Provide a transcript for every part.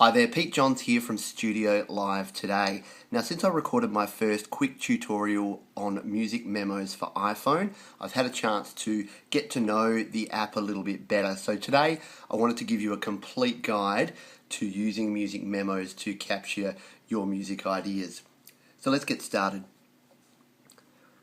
Hi there, Pete Johns here from Studio Live today. Now, since I recorded my first quick tutorial on music memos for iPhone, I've had a chance to get to know the app a little bit better. So today, I wanted to give you a complete guide to using music memos to capture your music ideas. So let's get started.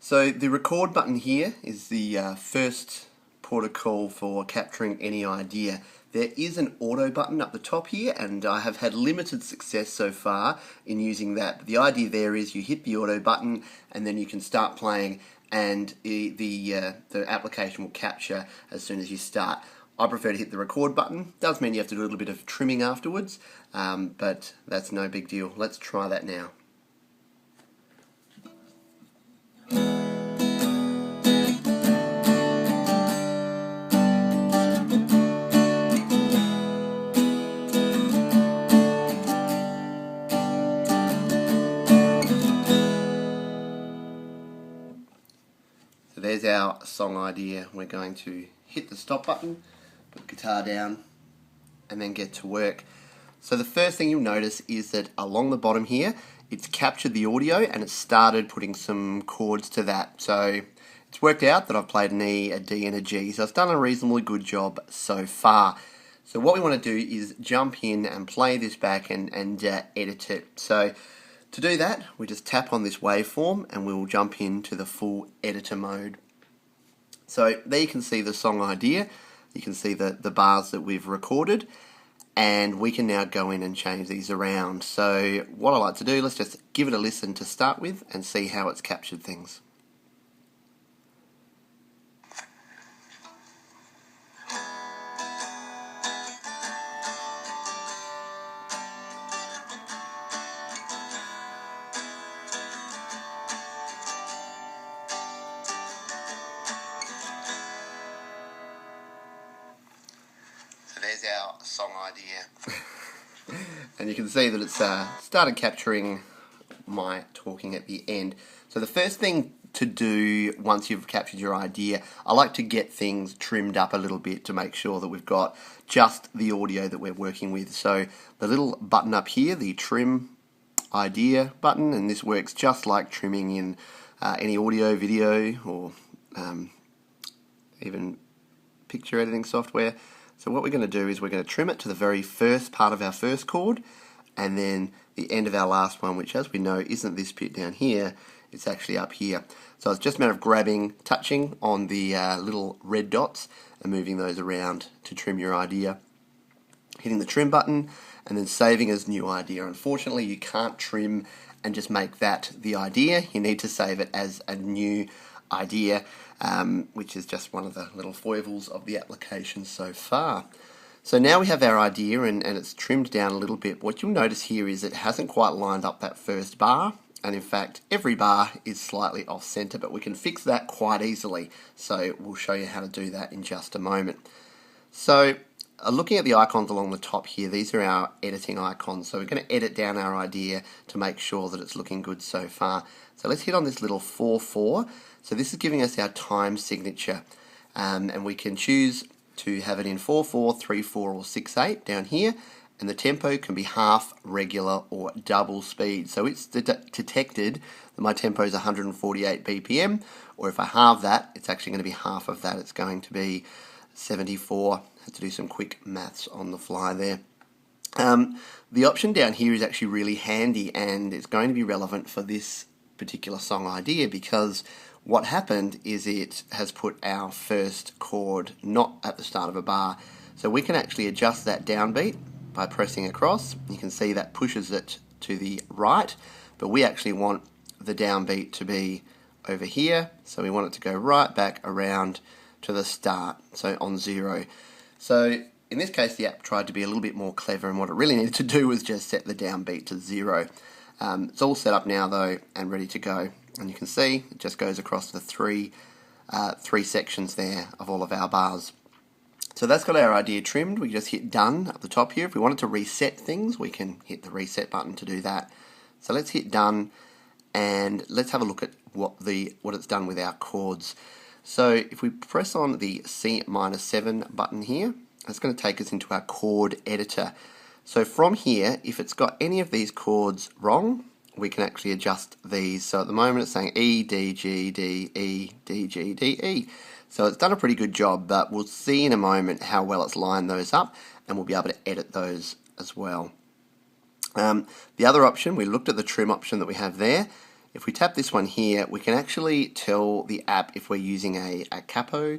So the record button here is the first protocol for capturing any idea. There is an auto button up the top here, and I have had limited success so far in using that. But the idea there is you hit the auto button and then you can start playing, and the application will capture as soon as you start. I prefer to hit the record button. Does mean you have to do a little bit of trimming afterwards, but that's no big deal. Let's try that now. So there's our song idea. We're going to hit the stop button, put the guitar down, and then get to work. So the first thing you'll notice is that along the bottom here, it's captured the audio and it's started putting some chords to that. So it's worked out that I've played an E, a D, and a G. So it's done a reasonably good job so far. So what we want to do is jump in and play this back and edit it. So to do that, we just tap on this waveform and we'll jump into the full editor mode. So there you can see the song idea, you can see the bars that we've recorded, and we can now go in and change these around. So what I like to do, let's just give it a listen to start with and see how it's captured things. There's our song idea. And you can see that it's started capturing my talking at the end. So the first thing to do once you've captured your idea, I like to get things trimmed up a little bit to make sure that we've got just the audio that we're working with. So the little button up here, the trim idea button, and this works just like trimming in any audio, video, or even picture editing software. So what we're going to do is we're going to trim it to the very first part of our first chord, and then the end of our last one, which as we know isn't this bit down here, it's actually up here. So it's just a matter of grabbing, touching on the little red dots and moving those around to trim your idea. Hitting the trim button and then saving as new idea. Unfortunately, you can't trim and just make that the idea. You need to save it as a new idea, which is just one of the little foibles of the application so far. So now we have our idea and it's trimmed down a little bit. What you'll notice here is it hasn't quite lined up that first bar, and in fact every bar is slightly off center, but we can fix that quite easily. So we'll show you how to do that in just a moment. So looking at the icons along the top here, these are our editing icons. So we're going to edit down our idea to make sure that it's looking good so far. So let's hit on this little 4/4. So this is giving us our time signature, and we can choose to have it in 4/4, 3/4, or 6/8 down here, and the tempo can be half, regular, or double speed. So it's detected that my tempo is 148 BPM, or if I halve that, it's actually going to be half of that. It's going to be 74. I have to do some quick maths on the fly there. The option down here is actually really handy, and it's going to be relevant for this particular song idea, because what happened is it has put our first chord not at the start of a bar. So we can actually adjust that downbeat by pressing across. You can see that pushes it to the right, but we actually want the downbeat to be over here. So we want it to go right back around to the start, so on 0. So in this case, the app tried to be a little bit more clever, and what it really needed to do was just set the downbeat to 0. It's all set up now though and ready to go, and you can see it just goes across the three sections there of all of our bars. So that's got our idea trimmed. We just hit done up the top here. If we wanted to reset things, we can hit the reset button to do that. So let's hit done, and let's have a look at what it's done with our chords. So if we press on the C-7 button here, it's going to take us into our chord editor. So from here, if it's got any of these chords wrong, we can actually adjust these. So at the moment it's saying E, D, G, D, E, D, G, D, E. So it's done a pretty good job, but we'll see in a moment how well it's lined those up, and we'll be able to edit those as well. The other option, we looked at the trim option that we have there. If we tap this one here, we can actually tell the app if we're using a capo,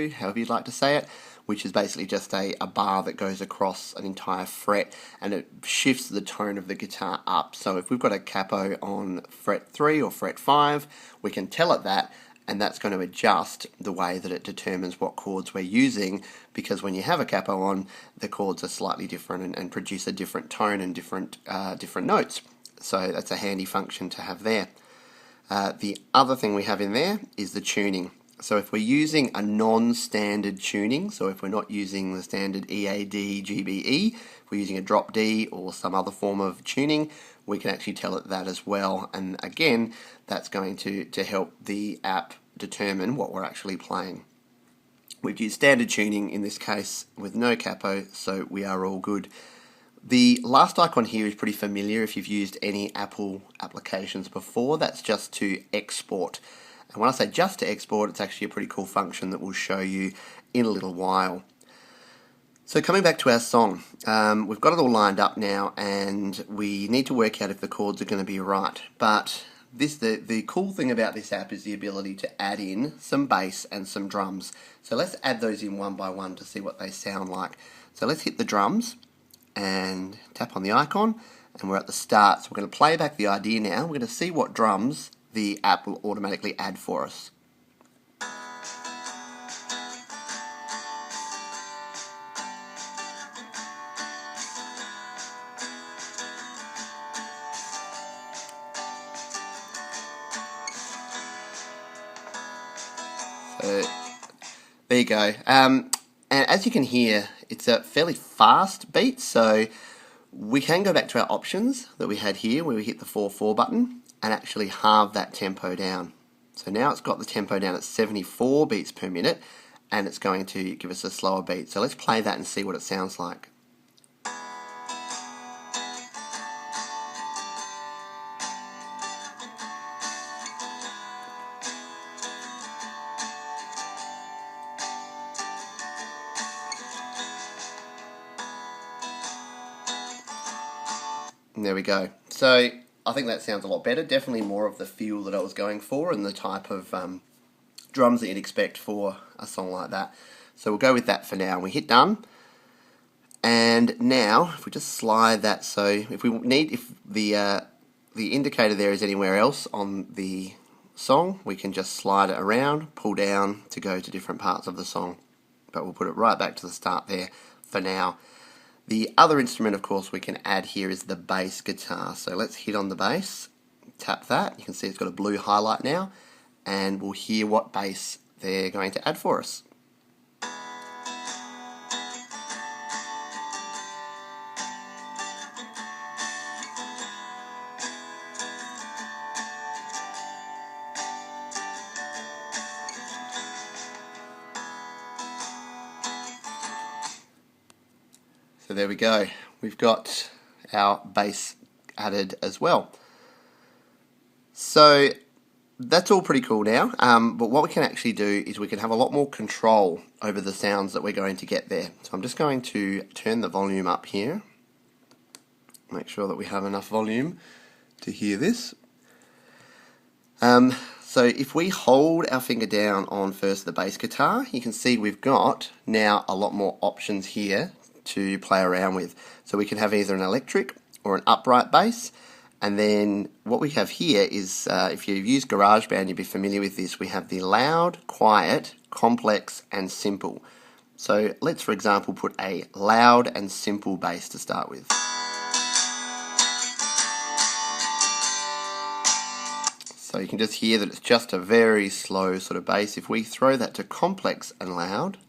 however you'd like to say it, which is basically just a bar that goes across an entire fret, and it shifts the tone of the guitar up. So if we've got a capo on fret 3 or fret 5, we can tell it that, and that's going to adjust the way that it determines what chords we're using, because when you have a capo on, the chords are slightly different and produce a different tone and different notes. So that's a handy function to have there. The other thing we have in there is the tuning. So if we're using a non-standard tuning, so if we're not using the standard EAD, GBE, if we're using a drop D or some other form of tuning, we can actually tell it that as well. And again, that's going to help the app determine what we're actually playing. We've used standard tuning in this case with no capo, so we are all good. The last icon here is pretty familiar if you've used any Apple applications before. That's just to export. And when I say just to export, it's actually a pretty cool function that we'll show you in a little while. So coming back to our song, we've got it all lined up now, and we need to work out if the chords are going to be right. But the cool thing about this app is the ability to add in some bass and some drums. So let's add those in one by one to see what they sound like. So let's hit the drums and tap on the icon, and we're at the start. So we're going to play back the idea now. We're going to see what drums the app will automatically add for us. So there you go. And as you can hear, it's a fairly fast beat, so we can go back to our options that we had here where we hit the 4/4 button and actually halve that tempo down. So now it's got the tempo down at 74 beats per minute, and it's going to give us a slower beat. So let's play that and see what it sounds like. And there we go. So I think that sounds a lot better. Definitely more of the feel that I was going for and the type of drums that you'd expect for a song like that. So we'll go with that for now. We hit done. And now, if we just slide that, so if the indicator there is anywhere else on the song, we can just slide it around, pull down to go to different parts of the song. But we'll put it right back to the start there for now. The other instrument, of course, we can add here is the bass guitar. So let's hit on the bass, tap that. You can see it's got a blue highlight now, and we'll hear what bass they're going to add for us. So there we go. We've got our bass added as well. So that's all pretty cool now, but what we can actually do is we can have a lot more control over the sounds that we're going to get there. So I'm just going to turn the volume up here. Make sure that we have enough volume to hear this. So if we hold our finger down on first the bass guitar, you can see we've got now a lot more options here to play around with. So we can have either an electric or an upright bass, and then what we have here is, if you've used GarageBand, you'd be familiar with this. We have the loud, quiet, complex, and simple. So let's, for example, put a loud and simple bass to start with. So you can just hear that it's just a very slow sort of bass. If we throw that to complex and loud,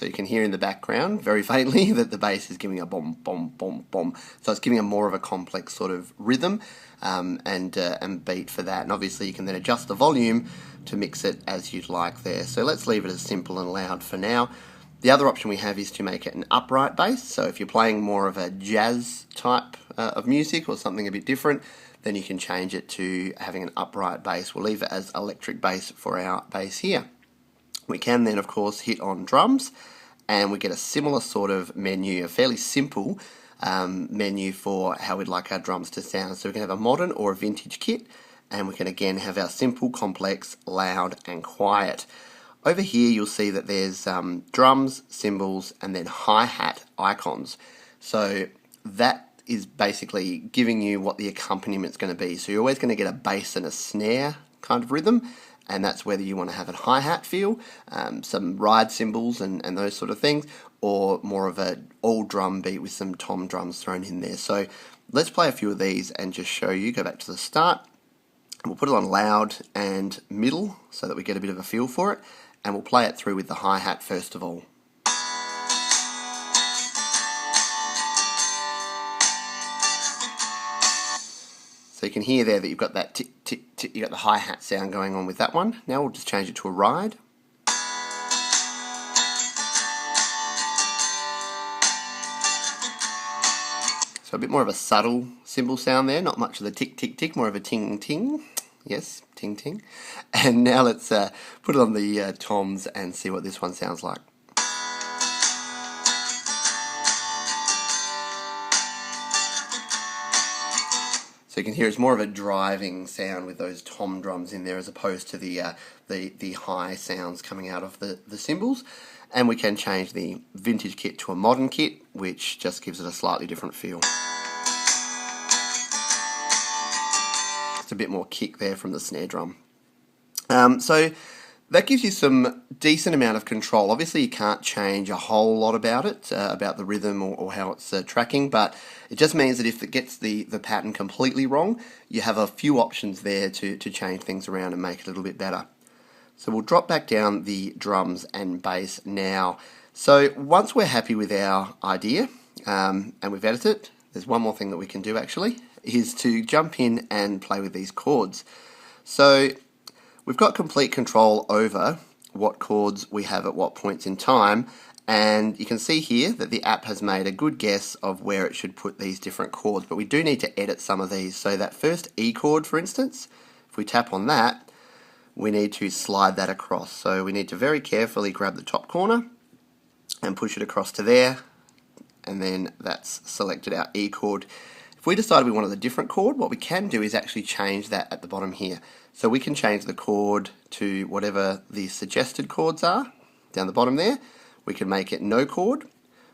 So you can hear in the background very faintly that the bass is giving a bom, bom, bom, bom. So it's giving a more of a complex sort of rhythm and beat for that. And obviously you can then adjust the volume to mix it as you'd like there. So let's leave it as simple and loud for now. The other option we have is to make it an upright bass. So if you're playing more of a jazz type of music or something a bit different, then you can change it to having an upright bass. We'll leave it as electric bass for our bass here. We can then, of course, hit on drums, and we get a similar sort of menu, a fairly simple menu for how we'd like our drums to sound. So we can have a modern or a vintage kit, and we can again have our simple, complex, loud, and quiet. Over here you'll see that there's drums, cymbals, and then hi-hat icons. So that is basically giving you what the accompaniment is going to be. So you're always going to get a bass and a snare kind of rhythm, and that's whether you want to have a hi-hat feel, some ride cymbals and those sort of things, or more of an all drum beat with some tom drums thrown in there. So let's play a few of these and just show you. Go back to the start. We'll put it on loud and middle so that we get a bit of a feel for it, and we'll play it through with the hi-hat first of all. So you can hear there that you've got that tick, tick, tick, you've got the hi-hat sound going on with that one. Now we'll just change it to a ride. So a bit more of a subtle cymbal sound there, not much of the tick, tick, tick, more of a ting, ting. Yes, ting, ting. And now let's put it on the toms and see what this one sounds like. So you can hear it's more of a driving sound with those tom drums in there as opposed to the high sounds coming out of the cymbals. And we can change the vintage kit to a modern kit, which just gives it a slightly different feel. Just a bit more kick there from the snare drum. So that gives you some decent amount of control. Obviously you can't change a whole lot about it, about the rhythm or how it's tracking, but it just means that if it gets the pattern completely wrong, you have a few options there to change things around and make it a little bit better. So we'll drop back down the drums and bass now. So once we're happy with our idea and we've edited it, there's one more thing that we can do actually, is to jump in and play with these chords. So we've got complete control over what chords we have at what points in time, and you can see here that the app has made a good guess of where it should put these different chords, but we do need to edit some of these. So that first E chord, for instance, if we tap on that, we need to slide that across. So we need to very carefully grab the top corner and push it across to there, and then that's selected our E chord. If we decided we wanted a different chord, what we can do is actually change that at the bottom here. So we can change the chord to whatever the suggested chords are down the bottom there. We can make it no chord,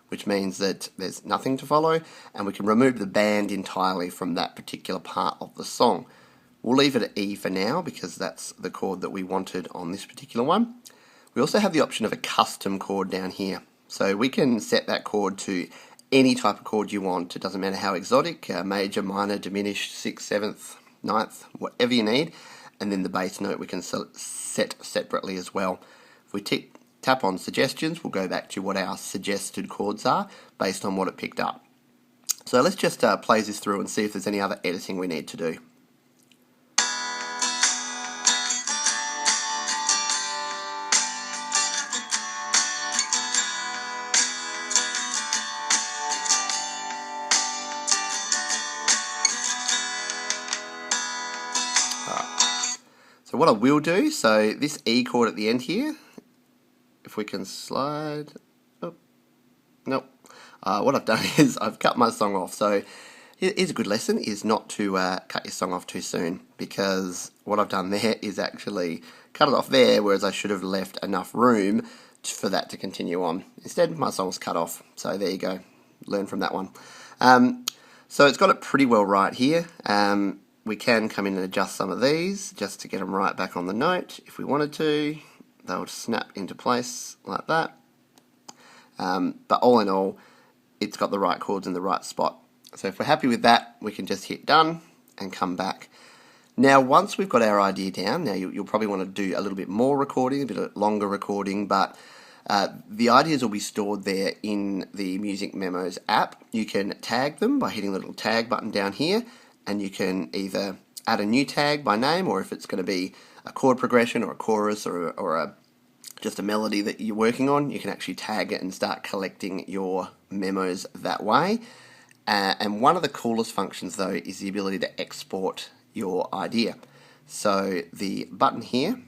which means that there's nothing to follow, and we can remove the band entirely from that particular part of the song. We'll leave it at E for now because that's the chord that we wanted on this particular one. We also have the option of a custom chord down here. So we can set that chord to any type of chord you want. It doesn't matter how exotic, major, minor, diminished, 6th, 7th, 9th, whatever you need. And then the bass note we can set separately as well. If we tap on suggestions, we'll go back to what our suggested chords are based on what it picked up. So let's just play this through and see if there's any other editing we need to do. So what I will do, so this E chord at the end here, if we can slide, oh, nope. What I've done is I've cut my song off. So here's a good lesson, is not to cut your song off too soon, because what I've done there is actually cut it off there, whereas I should have left enough room for that to continue on. Instead, my song's cut off. So there you go, learn from that one. So it's got it pretty well right here. We can come in and adjust some of these just to get them right back on the note. If we wanted to, they'll snap into place like that. But all in all, it's got the right chords in the right spot. So if we're happy with that, we can just hit done and come back. Now, once we've got our idea down, now you'll probably want to do a little bit more recording, a bit of longer recording, but The ideas will be stored there in the Music Memos app. You can tag them by hitting the little tag button down here, and you can either add a new tag by name, or if it's going to be a chord progression or a chorus or just a melody that you're working on, you can actually tag it and start collecting your memos that way. And one of the coolest functions, though, is the ability to export your idea. So the button here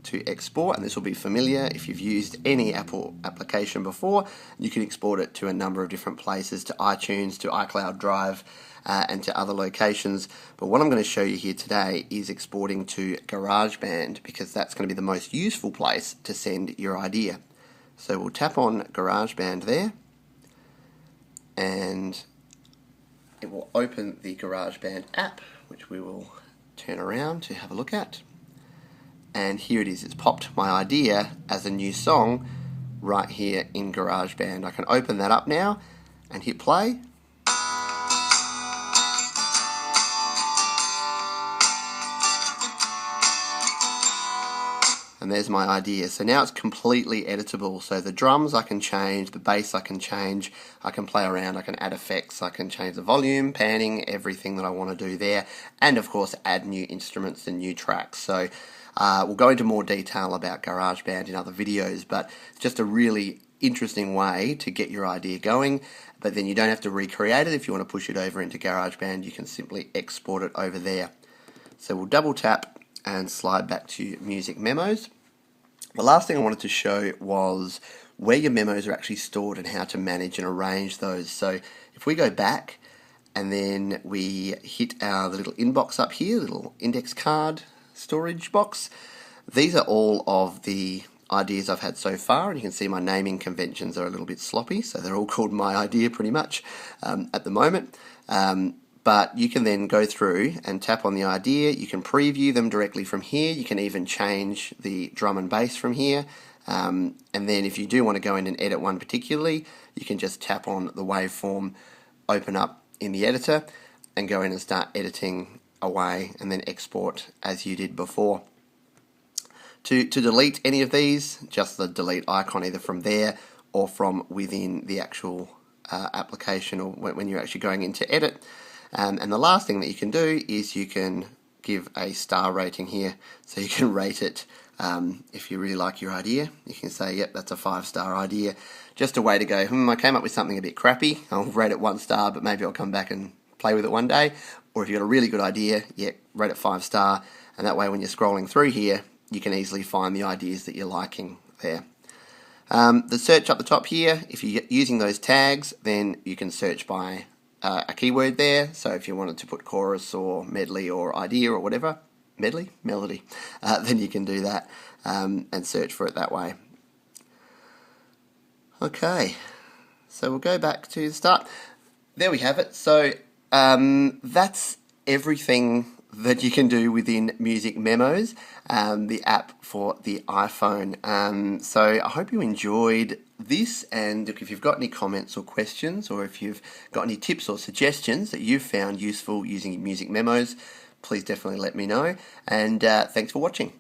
to export, and this will be familiar if you've used any Apple application before, you can export it to a number of different places, to iTunes, to iCloud Drive, and to other locations. But what I'm going to show you here today is exporting to GarageBand, because that's going to be the most useful place to send your idea. So we'll tap on GarageBand there, and it will open the GarageBand app, which we will turn around to have a look at. And here it is, it's popped my idea as a new song right here in GarageBand. I can open that up now and hit play. And there's my idea. So now it's completely editable. So the drums I can change, the bass I can change, I can play around, I can add effects, I can change the volume, panning, everything that I want to do there. And of course add new instruments and new tracks. So we'll go into more detail about GarageBand in other videos, but it's just a really interesting way to get your idea going, but then you don't have to recreate it. If you want to push it over into GarageBand, you can simply export it over there. So we'll double tap and slide back to Music Memos. The last thing I wanted to show was where your memos are actually stored and how to manage and arrange those. So if we go back and then we hit the little inbox up here, little index card storage box, these are all of the ideas I've had so far, and you can see my naming conventions are a little bit sloppy, so they're all called My Idea pretty much at the moment. But you can then go through and tap on the idea. You can preview them directly from here. You can even change the drum and bass from here. And then if you do want to go in and edit one particularly, you can just tap on the waveform, open up in the editor, and go in and start editing away, and then export as you did before. To delete any of these, just the delete icon either from there or from within the actual application, or when you're actually going in to edit. And the last thing that you can do is you can give a star rating here, so you can rate it. If you really like your idea, you can say, yep, that's a 5-star idea. Just a way to go, I came up with something a bit crappy, I'll rate it 1 star, but maybe I'll come back and play with it one day. Or if you've got a really good idea, yeah, rate it 5-star, and that way when you're scrolling through here, you can easily find the ideas that you're liking there. The search up the top here, if you're using those tags, then you can search by a keyword there. So if you wanted to put chorus or medley or idea or whatever, melody, then you can do that and search for it that way. Okay, so we'll go back to the start. There we have it. So that's everything that you can do within Music Memos, the app for the iPhone. So I hope you enjoyed this, and look, if you've got any comments or questions, or if you've got any tips or suggestions that you've found useful using Music Memos, please definitely let me know, and thanks for watching.